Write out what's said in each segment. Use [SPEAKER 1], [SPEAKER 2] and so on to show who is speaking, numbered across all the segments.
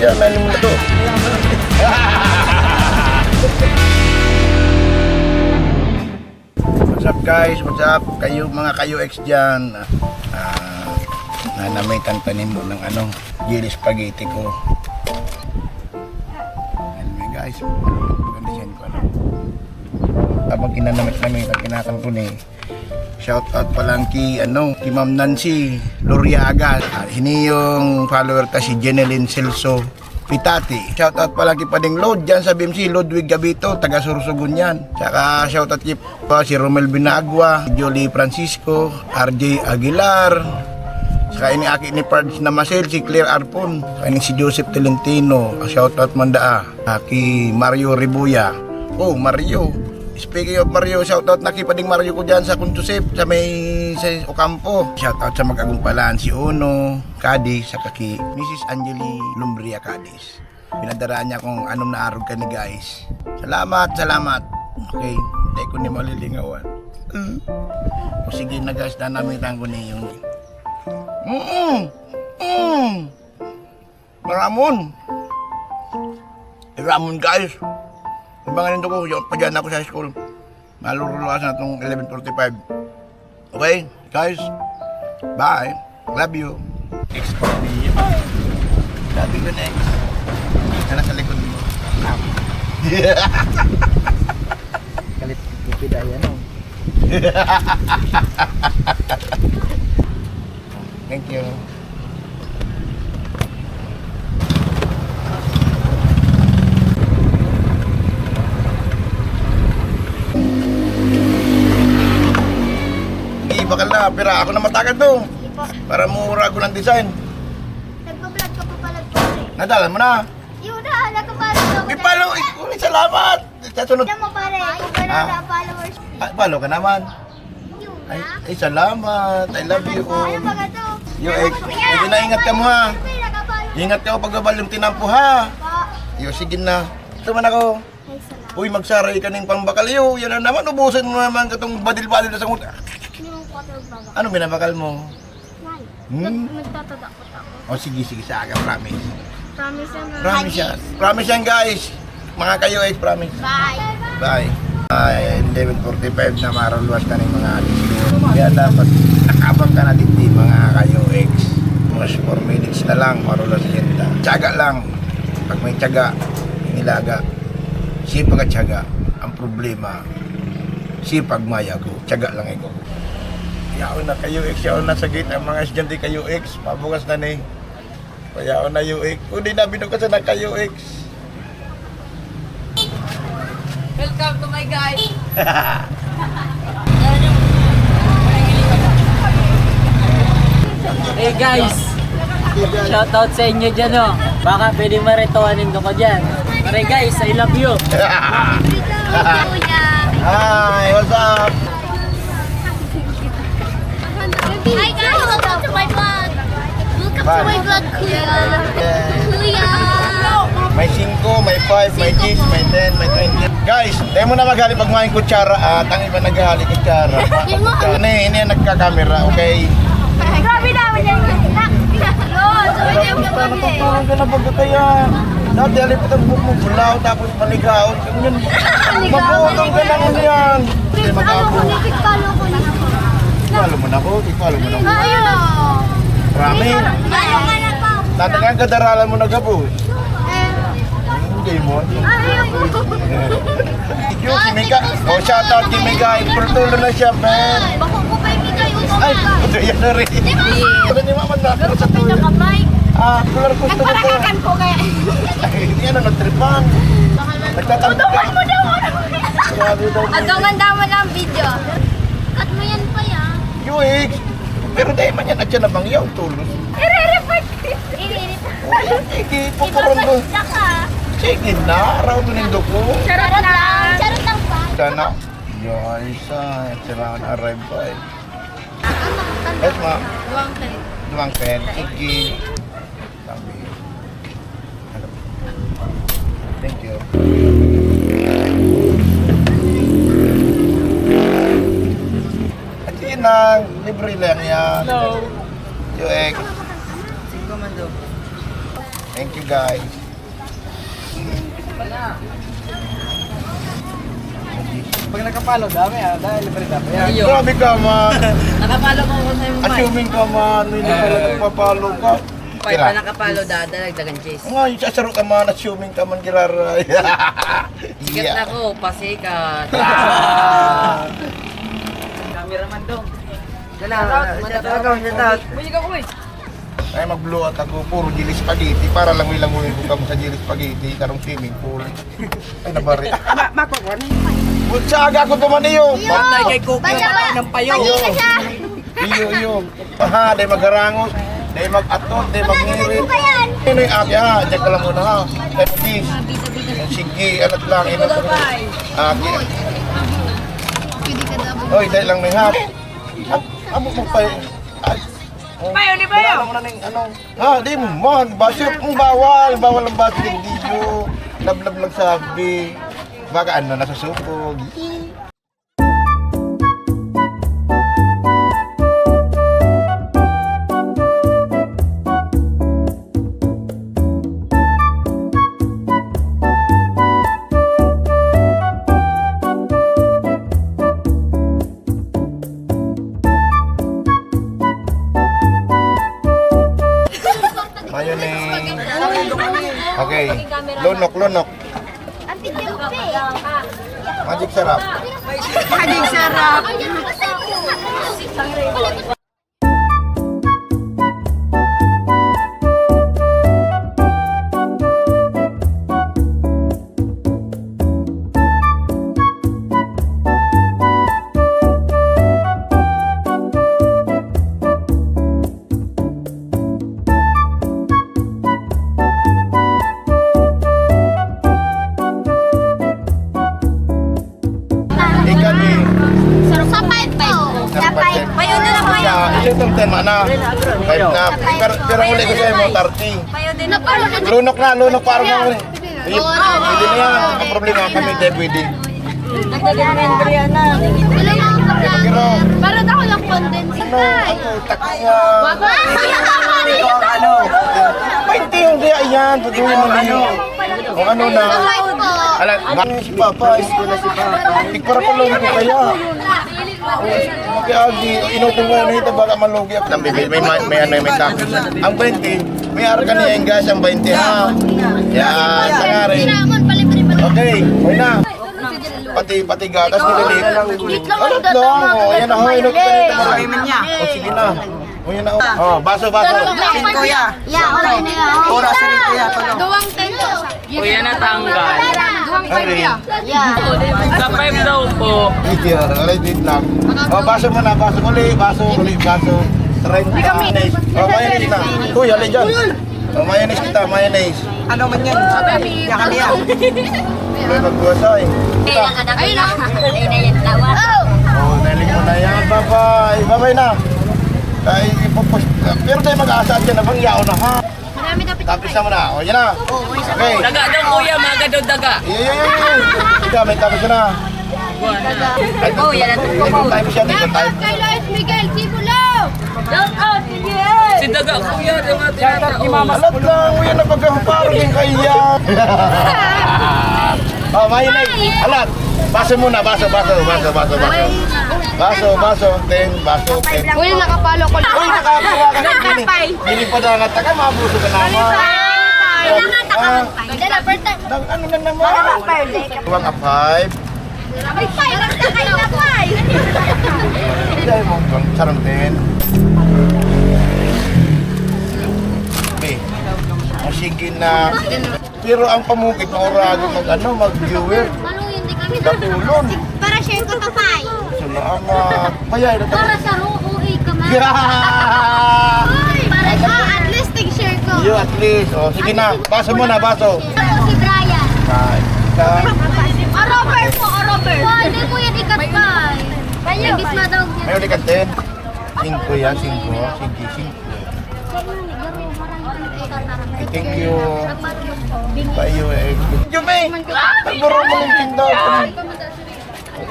[SPEAKER 1] siya, nanin mo to. What's up guys? What's up? Kayo mga kayo-ex dyan. Nanamitan tanim mo ng jelly spaghetti ko. Anyway guys, pagkandisyan ko habang kinanamit-namit at kinakantun shout out pa lang kay Ma'am Nancy Loriaga. Hini yung follower ta si Jeneline Celso Pitati. Shout out pa lang kay Pading Lod dyan sa BMC, Ludwig Gabito, taga Sorsogon yan. Tsaka shout out kay si Romel Binagua, Jolie Francisco, RJ Aguilar. Saka ini aki ni Pards na Masel, si Claire Arpon. Saka ini si Joseph Tolentino. Shout out Mandaa. Kay Mario Ribuya. Oh, Mario. Speaking of Mario, shoutout na kipading Mario ko dyan sa Kuntusip, sa Ocampo. Shoutout sa mag-agumpalaan si Ono Cadiz, sa kaki Mrs. Angeli Lumbria Cadiz. Pinadaraan niya kung anong naarog ka ni guys. Salamat. Okay, hindi ko ni malilingawan. O sige na guys, nanamitan ko ni yung Ramon guys. Ibangan nito ko, padyan ako sa school. Maluruluas na itong 11:45. Okay, guys. Bye. Love you. Ex for me. Sabi ko next. Sana sa likod mo. Kalit kupida yan o. Thank you. Bakal na, pero ako na matagad to. Para mura ko ng design.
[SPEAKER 2] Nagpa-vlog ka pa pala po eh.
[SPEAKER 1] Nadala mo na.
[SPEAKER 2] Yun na, nagpa-follow ko.
[SPEAKER 1] I-follow, salamat. Sasunod.
[SPEAKER 2] Tignan mo pare, kung gano'n na followers.
[SPEAKER 1] Follow ka naman.
[SPEAKER 2] Yun
[SPEAKER 1] Ay, salamat. I love you.
[SPEAKER 2] Ano ba ito?
[SPEAKER 1] Hindi na ingat ka mo ha. Ingat ka pag babalyong tinampo ha. Sige na. Ito man ako. Uy, magsaray ka ng pambakalyo. Yan na naman, ubusin mo naman katong badil-badil na sa nguta. Ano binabakal mo?
[SPEAKER 2] Nagtatatakot ako.
[SPEAKER 1] Sige, sa akin, promise.
[SPEAKER 2] Promise yan.
[SPEAKER 1] Promise yan guys. Mga kayo ex, promise.
[SPEAKER 2] Bye.
[SPEAKER 1] Bye. 11:45 na maruluwas na ng mga alis ko. Kaya dapat nakabang ka na din mga kayo ex. Mas 4 minutes na lang maruluwas yan. Tiyaga lang. Pag may tiyaga, nilaga. Sipag at tiyaga. Ang problema, sipag maya ko. Tiyaga lang ikaw. Yaon na kayo ex, yaon na sa gate ang mga estudyante kayo ex, pabukas na ni. Yaon na UX. Kundi na binukasan na kayo ex.
[SPEAKER 3] Welcome to my guys. Hey guys, shoutout sa inyo dyan o. Baka pwede maritoanin ko dyan. Pare guys, I love you.
[SPEAKER 1] Hi, what's up?
[SPEAKER 2] Hi guys, welcome to my vlog. Welcome to my vlog, Kuya. Kuya.
[SPEAKER 1] May 5, may 5, may 10, may 10, may 20. Guys, tayo mo na maghali pag maing kutsara at ang iba naghali kutsara. Ini ang nagkakamera, okay?
[SPEAKER 2] Grabe naman yan.
[SPEAKER 1] Parang ka na pagkatayan. Dati alipit ang buhok mo, bulaw, tapos maligaw. Mabutong ka lang yan. Hindi mag-abo. Ikalo mo na ko, Rami. Tatang ang kadaralan mo na gabo. Hindi mo. Si Mika. Shoutout kay Mika. Ipultulo na siya, man.
[SPEAKER 2] Bako ko pa yung Mika yung
[SPEAKER 1] Ay, yan na rin. Ito ni Mama na.
[SPEAKER 2] Pero sa pinakabike.
[SPEAKER 1] Kular ko ito.
[SPEAKER 2] Nagparakakan ko kaya.
[SPEAKER 1] Hindi yan ang nagtripan. Nagtatampo ka.
[SPEAKER 2] Mo daw.
[SPEAKER 1] Grabe daw.
[SPEAKER 2] Adungan mo lang video. Cut mo yan pa yan.
[SPEAKER 1] UX. Pero dahil man yan at siya nabangyaw tulos.
[SPEAKER 2] I-report.
[SPEAKER 1] Sige, pupuron ko. Sige na, araw ito nindo ko.
[SPEAKER 2] Charot lang. Charot lang pa.
[SPEAKER 1] Sana. Yoysa, sila na arrive pa eh. Yes, ma. Duwang pen. Sige. Sabi. Thank you. At yun lang, libre lang yan.
[SPEAKER 3] Hello.
[SPEAKER 1] UX.
[SPEAKER 3] Komando.
[SPEAKER 1] Thank you guys.
[SPEAKER 4] Pag nakapalo, dami dahil libre dapat yan.
[SPEAKER 3] Iyo.
[SPEAKER 1] Grabe ka man.
[SPEAKER 3] Nakapalo ko sa yung mic.
[SPEAKER 1] Assuming ka man, hindi pala nagpapalo ka.
[SPEAKER 5] Pag pa nakapalo dadalagdagan Jace.
[SPEAKER 1] Nga, yung sasaro ka man, assuming ka man, Girar.
[SPEAKER 5] Sikat na ko, pasikat.
[SPEAKER 3] Cameraman dong.
[SPEAKER 1] Ay, mag-blow out ako, puro jelly spaghetti, para langoy-langoy ko kamo sa jelly spaghetti, karong swimming pool. Ay, nabari. Sa aga ko tuman iyo.
[SPEAKER 4] Patay kay Cookie
[SPEAKER 2] Basta
[SPEAKER 4] ang ng payo.
[SPEAKER 2] Pagi ka siya.
[SPEAKER 1] Iyo. Aha, day mag-harangos, day mag-atot, day mag-ngirit.
[SPEAKER 2] Ano ba yan?
[SPEAKER 1] Ano yung abi ha? Diyan ka lang muna ha. Leptis. Sige, anot lang. Inot ko. Aki. Oy, dahil lang may hap. Amo mo pa. Payo ni Payo. Wala mo na ng ano. Ha, di mo man. Basip mong bawal. Bawal ang basip ng video. Lablab lang sabi. Baka ano, nasusupog. Mayonnaise. Okay. Lunok.
[SPEAKER 2] Ang pitimpi.
[SPEAKER 1] Magic sarap.
[SPEAKER 2] Magic sarap.
[SPEAKER 1] Ikan ni.
[SPEAKER 2] Sa pipe po. Sa pipe. Payo na lang payo.
[SPEAKER 1] Itong tema na. Kahit na. Pero uli ko sa'yo mo, 30.
[SPEAKER 2] Payo din na payo.
[SPEAKER 1] Lunok para mo. Pwede na yan. Ang problema kami, hindi pwede.
[SPEAKER 2] Nagdagan na yung Brianna. Wala nga ang
[SPEAKER 1] Pero,
[SPEAKER 2] Para ako lang condense.
[SPEAKER 1] takya.
[SPEAKER 4] Ano?
[SPEAKER 1] 20 yung kaya yan. Tutuin mo niyo. Kung ano na.
[SPEAKER 2] Pipe po.
[SPEAKER 1] Alam, bakit si Papa? Ikpara pa lang ko kaya. Makiagi, inutong ko na ito baka malugi ako. May tapos. Ang 20, may ara ka niya yung gas ang 20 ha. Yan, nangyari.
[SPEAKER 2] Sinamon, palibre pa.
[SPEAKER 1] Okay, okay na. Pati gatas nililit. Alat lang, o yan na ho, inutong ka nito. O sige na. O yan na ho. O, baso.
[SPEAKER 4] Kuya.
[SPEAKER 2] Yeah, oras na yan.
[SPEAKER 4] Oras rin kuya. Tulong.
[SPEAKER 2] Duwang tenyo.
[SPEAKER 3] Kuya natanggal.
[SPEAKER 1] Ari.
[SPEAKER 2] Yeah.
[SPEAKER 3] Sa 5 daw po.
[SPEAKER 1] Wait lang. O, baso muna, baso. 30 mayonnaise. O, mayonnaise na. Uy, alin dyan. O, mayonnaise kita, mayonnaise.
[SPEAKER 4] Ano man yan? Yakan yan.
[SPEAKER 1] May magbuwasa eh.
[SPEAKER 2] Ayun na. Ayun na yung tawa.
[SPEAKER 1] Oh, naling mo na yan. Bye-bye. Bye-bye na. Tayo ipopost. Pero tayo mag-aasa at yan na bang yao na ha.
[SPEAKER 2] Marami dapat.
[SPEAKER 1] Tapos na mo na. O, yan na. Okay.
[SPEAKER 3] Daga daw kuya, maga daw daga.
[SPEAKER 1] Ikaw, may tapos na.
[SPEAKER 2] Oh, yan ang
[SPEAKER 1] May time siya. May time.
[SPEAKER 2] Kay Lois Miguel, Sibulo!
[SPEAKER 3] Shout out, Si daga kuya, daw nga tinatao.
[SPEAKER 1] Alat lang. Uy, yan na pagkaparking kaya. Oh, mayonnaise. Alat. Baso muna. Baso. Ten.
[SPEAKER 2] Uy, nakapalo ko lang.
[SPEAKER 1] Uy, nakakura ka na. Hindi pa dangat ka. Mabuso ka naman. Ano na naman? Tuwang a 5.
[SPEAKER 2] Ay, parang sakay na po ay.
[SPEAKER 1] Dahil mo kang sarang din. Okay. Sige na. Pero ang pamukit na orago mag-viewer.
[SPEAKER 2] Malong hindi kami
[SPEAKER 1] Katulon.
[SPEAKER 2] Para share ko to, Pai.
[SPEAKER 1] Salamat. Payay na
[SPEAKER 2] Para sa ruuhi ka man. Para at least share ko.
[SPEAKER 1] Yo, at least. O, sige na. Baso mo na, baso.
[SPEAKER 2] Ako si Brian. O Robert po, o Robert. Hindi mo yan ikat, Pai. Nagis na daw yan.
[SPEAKER 1] May ulit ka 10. 5 yan, 5. Sige, 5. Thank you. Payo eh. Jume! Nagburo mo ng tinda.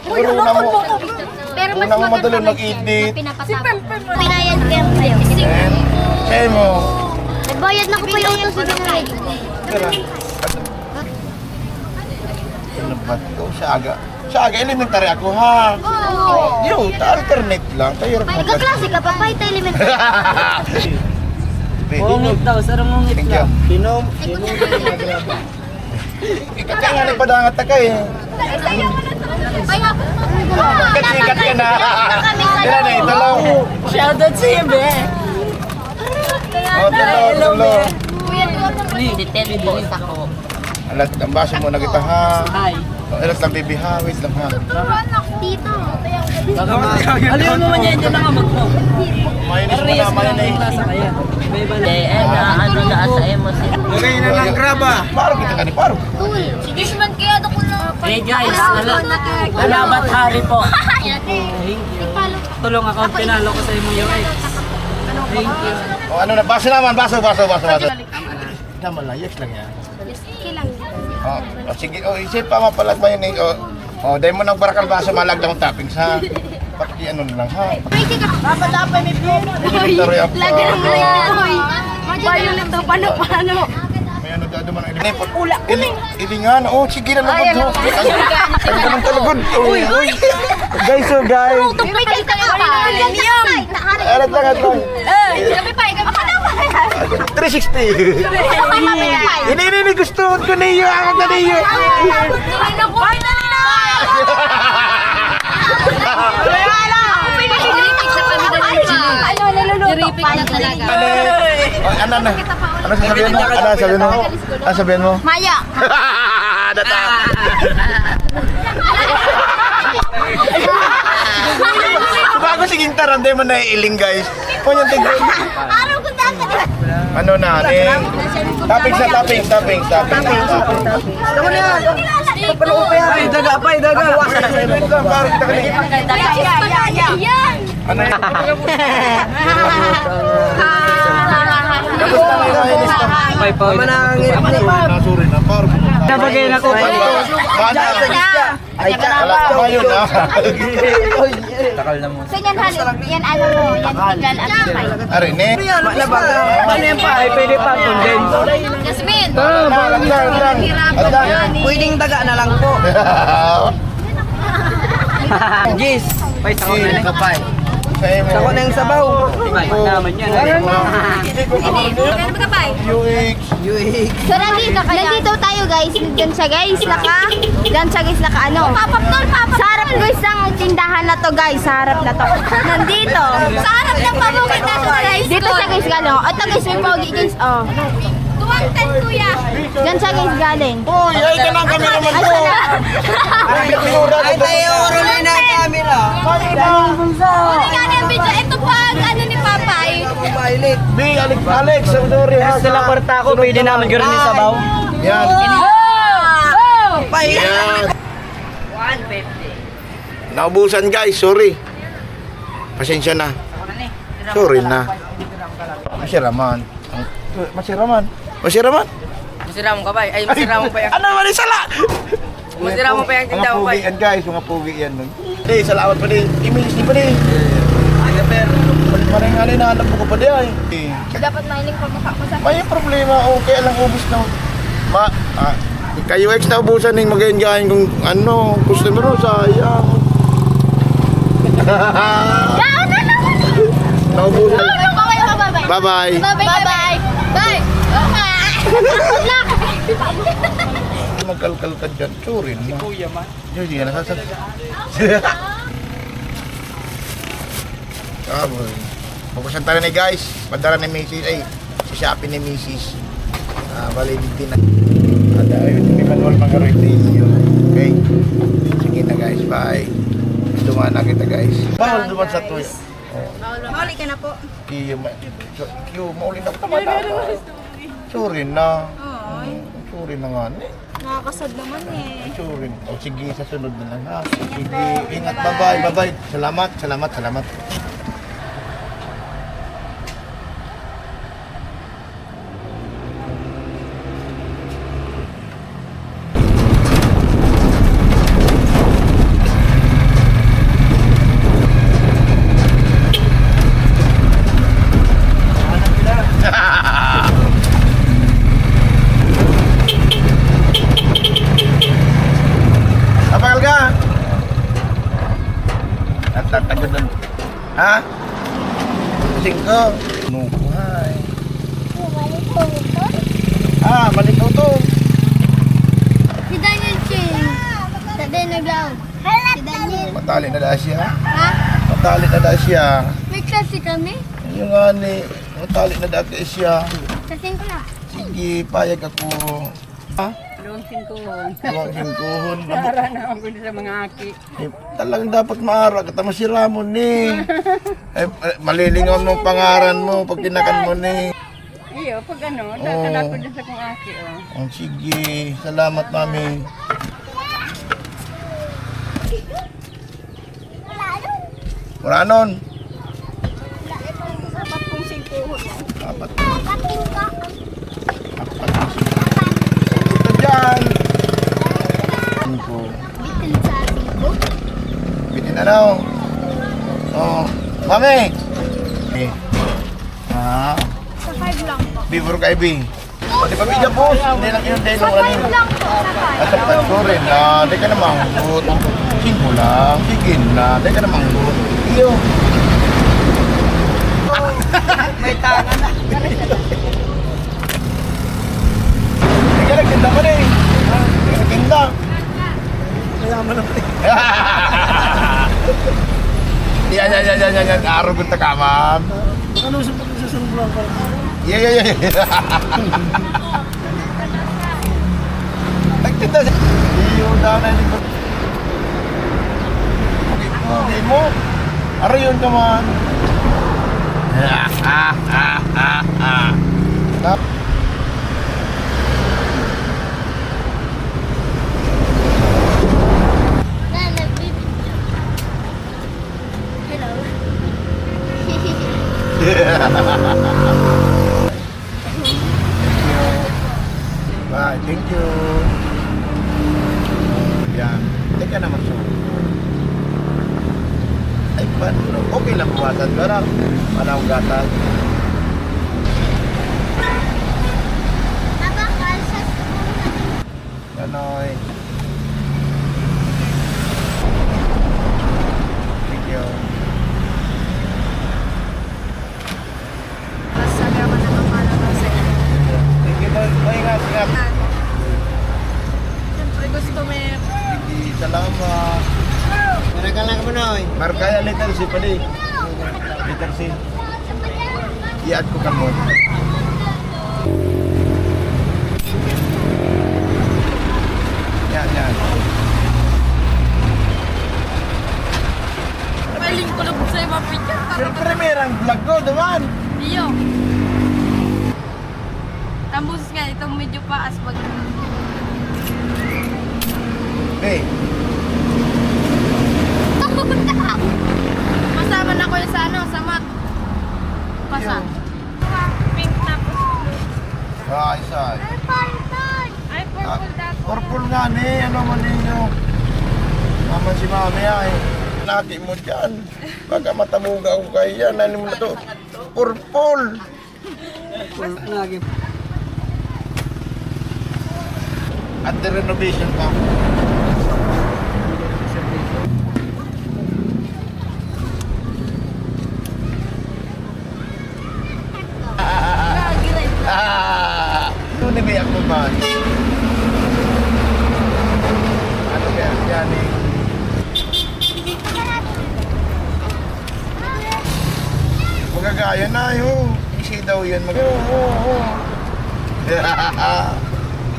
[SPEAKER 1] Siguro na mo.
[SPEAKER 2] Pero mas
[SPEAKER 1] Una mo
[SPEAKER 2] maganda
[SPEAKER 1] madali mag-edit.
[SPEAKER 2] Pinayan Pempe.
[SPEAKER 1] And, say mo.
[SPEAKER 2] Nagbayad na ko pa yung utos sa mga.
[SPEAKER 1] Tara. Ba't ikaw sa aga? Sa aga, elementary ako ha.
[SPEAKER 2] Oo.
[SPEAKER 1] Yo, alternate lang. Tayo rin
[SPEAKER 2] Nagkaklase ka pa, kahit elementary.
[SPEAKER 3] Ungit daw, sarang ungit
[SPEAKER 1] Thank you.
[SPEAKER 3] lang.
[SPEAKER 1] Ikaw kaya nga nagpadangat na ka eh. Sikat ka na. Yan eh, ito lang.
[SPEAKER 3] Shoutout sa iyo, be.
[SPEAKER 1] Oh, tulo.
[SPEAKER 5] Detel po ako.
[SPEAKER 1] Alat, ang baso mo na kita ha.
[SPEAKER 3] Hi.
[SPEAKER 1] Alat lang baby ha, wait lang ha.
[SPEAKER 2] Dito.
[SPEAKER 3] Aliw mo man yan, dyan lang mag mo.
[SPEAKER 1] Mayonnaise mo na,
[SPEAKER 3] Parehas mo lang
[SPEAKER 1] mayonnaise.
[SPEAKER 3] yung klasa kaya. Iba-iba lang.
[SPEAKER 5] Ano na asa emo si.
[SPEAKER 1] Lagay na lang graba. Paro kita ka ni paro.
[SPEAKER 2] Tool. Si Dishman kaya ako na.
[SPEAKER 3] Hey guys, alabat hari po. Tulong ako, pinalo ko sa imo yung ex. Thank you.
[SPEAKER 1] O ano na, baso naman, baso. Naman lang, yes lang yan.
[SPEAKER 2] Kilang.
[SPEAKER 1] Oh, sige, isip pa mapalag mayonnaise. Dahil mo ng barakal baso, malag lang ang toppings ha. Pati ano na lang ha.
[SPEAKER 2] Pwede ka. Dapat may plate.
[SPEAKER 1] Elementary ako.
[SPEAKER 2] Lagi ng plate. Violet daw, paano?
[SPEAKER 1] May ano daw naman ang ilinipot. Ilingan, sige na lagod ho. Ang naman talagod. Uy. Guys, guys.
[SPEAKER 2] Pwede ka pa. Niyam.
[SPEAKER 1] Alat lang.
[SPEAKER 2] Kami pa, ikaw pa.
[SPEAKER 1] 360. Ini gusto ko niyo, ako na niyo. Ano sabihin mo?
[SPEAKER 2] Maya.
[SPEAKER 1] Data. Bago siging tarande mo na iling guys. Kunyang tignan.
[SPEAKER 2] Araw ko dapat.
[SPEAKER 1] Ano na, Ning? Toppings.
[SPEAKER 3] Ay, daga.
[SPEAKER 1] Wait lang, parang kita ka
[SPEAKER 2] Yan.
[SPEAKER 1] Ano yan? Tapos na may mahinis na.
[SPEAKER 3] May pa.
[SPEAKER 1] Nasuri na, parang.
[SPEAKER 3] Nabagay na ko.
[SPEAKER 1] Mana? Ay, wala ka ba yun ah?
[SPEAKER 3] Takal na mo.
[SPEAKER 2] So yan yan ano mo, yan tiglan at pay.
[SPEAKER 1] Ari, ne?
[SPEAKER 3] Ano yan pa? Ay, pwede pa. Condensed.
[SPEAKER 2] Jasmine.
[SPEAKER 1] Adang.
[SPEAKER 4] Pwedeng daga na lang po.
[SPEAKER 3] Gis. Pay, sakot na lang.
[SPEAKER 5] Kapay.
[SPEAKER 4] Ako na yung sabaw.
[SPEAKER 3] Ay, naman yan.
[SPEAKER 2] Kaya ba
[SPEAKER 1] UX.
[SPEAKER 2] So nandito tayo guys. Diyan siya guys, diyan siya guys ano. Sa harap guys ng tindahan na to guys, sa harap na to. Nandito. Sa harap ng pabukid na to guys. Dito siya guys galing. Ito guys, may pogi guys. Oh. 210 kuya. Diyan siya guys galing.
[SPEAKER 1] Uy, ay ka lang kami naman po.
[SPEAKER 4] Ay, tayo, ruli na ang camera.
[SPEAKER 2] Ito pa ano ni Papa eh.
[SPEAKER 4] Violet.
[SPEAKER 1] Alex, sorry ha.
[SPEAKER 3] Sila kwarta ko, pwede naman gano'n yung sabaw.
[SPEAKER 1] Yan.
[SPEAKER 4] Violet.
[SPEAKER 1] Yan.
[SPEAKER 5] 150.
[SPEAKER 1] Naubusan guys, sorry. Pasensya na. Sorry na. Masiraman.
[SPEAKER 5] Masira mo ka ba? Ay, masira mo pa yan.
[SPEAKER 1] Ano naman yung sala?
[SPEAKER 5] Masira mo pa yung tinda
[SPEAKER 1] Mga
[SPEAKER 5] mo pa.
[SPEAKER 1] pugi yan guys, mga pugi yan. Salamat pa din. Imilis din pa din. Maring alin na hanap mo ko pa din ay.
[SPEAKER 2] Dapat mahiling pa mukha mo sa
[SPEAKER 1] May problema, okay lang ubus na. Kayo ex na ubusan ng magayon kung ano, customer mo, sayang. Naubusan. Bye-bye.
[SPEAKER 2] Bye. Bye. Good luck.
[SPEAKER 1] Magkalkal ka dyan, surin na.
[SPEAKER 3] Kuya man.
[SPEAKER 1] Yun, hindi ka nasasabi. Kaboy. Pupusan tayo ni guys. Padala ni Mrs. Ay, si Shopee ni Mrs. Balilig din na. At ayun, hindi manual mag-rate okay? Sige na guys, bye. Dumaan na kita guys. Bawal duman sa tuyo.
[SPEAKER 2] Mauli ka na po.
[SPEAKER 1] Kiyo, mauli na po. Sorry na. Sorry na nga.
[SPEAKER 2] Nakakasad naman eh.
[SPEAKER 1] Sorry. O sige, sa sunod na lang ha. Sige, ingat. Bye-bye. Salamat. Ha? 5. Nukuhay. Ah, malituto.
[SPEAKER 2] Si Daniel Ching. Sa Denaglaw. Si Daniel.
[SPEAKER 1] Matali na dahil siya.
[SPEAKER 2] Ha?
[SPEAKER 1] Matali na dahil siya.
[SPEAKER 2] May klase kami?
[SPEAKER 1] Yung nga ni, matali na dahil siya.
[SPEAKER 2] Sasin ko na.
[SPEAKER 1] Sige, payag ako. Ha?
[SPEAKER 3] Dalawang singkuhon.
[SPEAKER 1] Huwag hingkuhon.
[SPEAKER 3] Para na ako sa mga aki.
[SPEAKER 1] Eh, talagang dapat maara ka. Tama si Ramon ni. Malilingaw mo pangaran mo pag tinakan mo ni.
[SPEAKER 3] Iyo, pag ano,
[SPEAKER 1] Oo.
[SPEAKER 3] dadala ko din sa kong aki.
[SPEAKER 1] Oh, sige, salamat mami. Wala nun.
[SPEAKER 3] Dapat kong singkuhon.
[SPEAKER 1] Apat. Ito dyan. Cinco.
[SPEAKER 2] Bitin sa ating ko.
[SPEAKER 1] Bitin ano? Oh, mami. Eh. Ah,
[SPEAKER 2] Sa 5 lang po.
[SPEAKER 1] before kay B. Di ba bigyan po? Hindi lang yun dahil
[SPEAKER 2] Sa
[SPEAKER 1] wala
[SPEAKER 2] 5 lang po. Sa 5.
[SPEAKER 1] At sa ko rin na, di ka na manghut. Cinco lang, sige na, di ka na manghut. Iyo.
[SPEAKER 4] May tangan na.
[SPEAKER 1] Di ka nagtinda mo rin. Di ka nagtinda.
[SPEAKER 4] Mayaman na pala.
[SPEAKER 1] Yan. Arugot na ka, ma'am.
[SPEAKER 4] Ano sa pagkasasanggulang ka?
[SPEAKER 1] Yeah. Nagtinda siya. Iyo daw na hindi ko. Hindi mo. Ara yun ka man.
[SPEAKER 2] Na, nagbibidyo. Hello.
[SPEAKER 1] Bye, thank you. Yan. Hindi ka naman so. Ay, paano? Okay lang buwasan ka lang. Panahong gatas.
[SPEAKER 2] Aba, kalsas ko.
[SPEAKER 1] Ganoy. Thank you.
[SPEAKER 2] Masalamat na kapalaman sa iyo.
[SPEAKER 1] Thank you, Doy. Doy, ingat.
[SPEAKER 2] Siyempre gusto mo
[SPEAKER 1] Hindi, salamat.
[SPEAKER 4] Maragal lang ka mo, Noy.
[SPEAKER 1] Markaya letter C pa di. Letter C. I-add ko ka mo. Yan.
[SPEAKER 2] Paling ko lang sa'yo mapicture.
[SPEAKER 1] Siyempre merang vlog ko, naman.
[SPEAKER 2] Iyo. Tambus nga, itong medyo paas pag...
[SPEAKER 1] Hey,
[SPEAKER 2] Masama na ko yung sa ano, sa mat. Pasa. Pink tapos blue.
[SPEAKER 1] isa.
[SPEAKER 2] Ay, purple. Ay, purple dapat.
[SPEAKER 1] Purple nga ni, ano man ninyo. Naman si mami ay. Laki mo dyan. Baga matamuga ako kayo yan. Ano mo na to? Purple.
[SPEAKER 4] Lagi.
[SPEAKER 1] At the renovation pa.
[SPEAKER 2] Lagi rin.
[SPEAKER 1] Ano ni Biyak mo ba? Ano kaya yan eh? Magagaya na yun. Easy daw yan. Oo.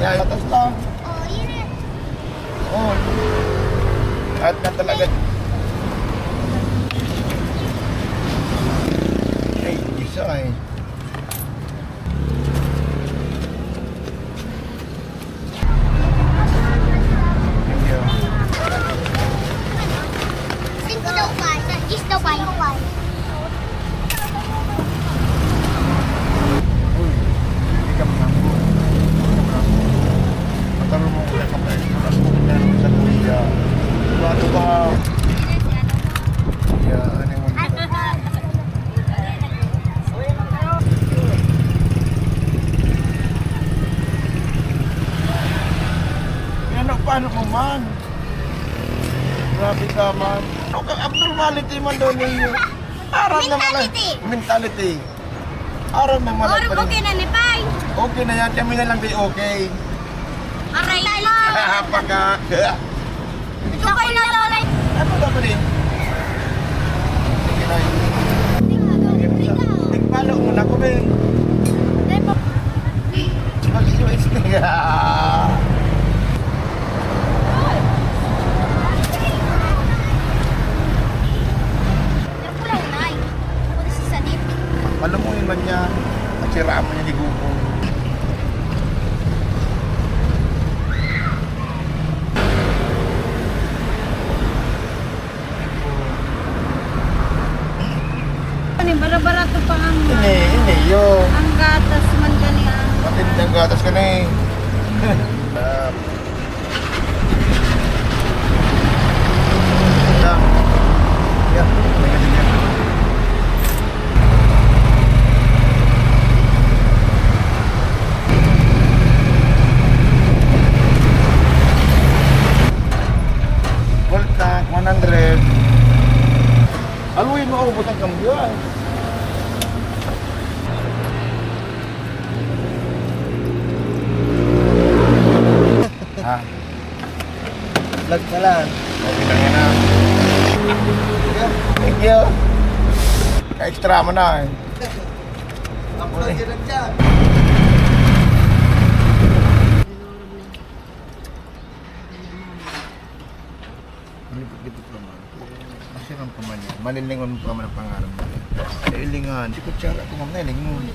[SPEAKER 1] Yan, atas lang.
[SPEAKER 2] Oh, yun.
[SPEAKER 1] Oo. At na talaga. Ay, isa eh. Thank you.
[SPEAKER 2] Cinco daw pa. Is daw pa.
[SPEAKER 1] Uy, hindi ka mananggo. Mataro mo ulit ka tayo. Mataro mo ulit sa kuya. Bato ba? Yeah, ano yung ano, paano mo man? Grabe ka man. Ano ka abnormality man daw ninyo? Aram naman lang.
[SPEAKER 2] Mentality.
[SPEAKER 1] Mentality. Aram naman lang.
[SPEAKER 2] Or okay na ni Pai.
[SPEAKER 1] Okay na yan. Kami na lang di okay.
[SPEAKER 2] Aray mo.
[SPEAKER 1] Pagka.
[SPEAKER 2] Ikaw kayo na lolay.
[SPEAKER 1] Ano ba ba din? Sige na yun. Tingpalo mo na ko, be. Mag-US niya. Alam mo yun man niya. At siraan mo niya ni Gugo.
[SPEAKER 2] Bara-bara to pa ang
[SPEAKER 1] Hindi yun.
[SPEAKER 2] ang gatas man ganyan.
[SPEAKER 1] Matindang gatas ka na eh. Lang. Yeah, may ganyan. Full tank, 100. Aluin mo ako butang kambyo ay. Ha?
[SPEAKER 4] Vlog ka lang.
[SPEAKER 1] Okay lang yan na. Thank you. Ka-extra mo na eh.
[SPEAKER 4] Upload yun lang dyan.
[SPEAKER 1] Lipit-lipit pa man. Masirang pa man yan. Malilingon pa man ang pangarap mo. Ilingan. Di ko tsara ko mamaya lingon.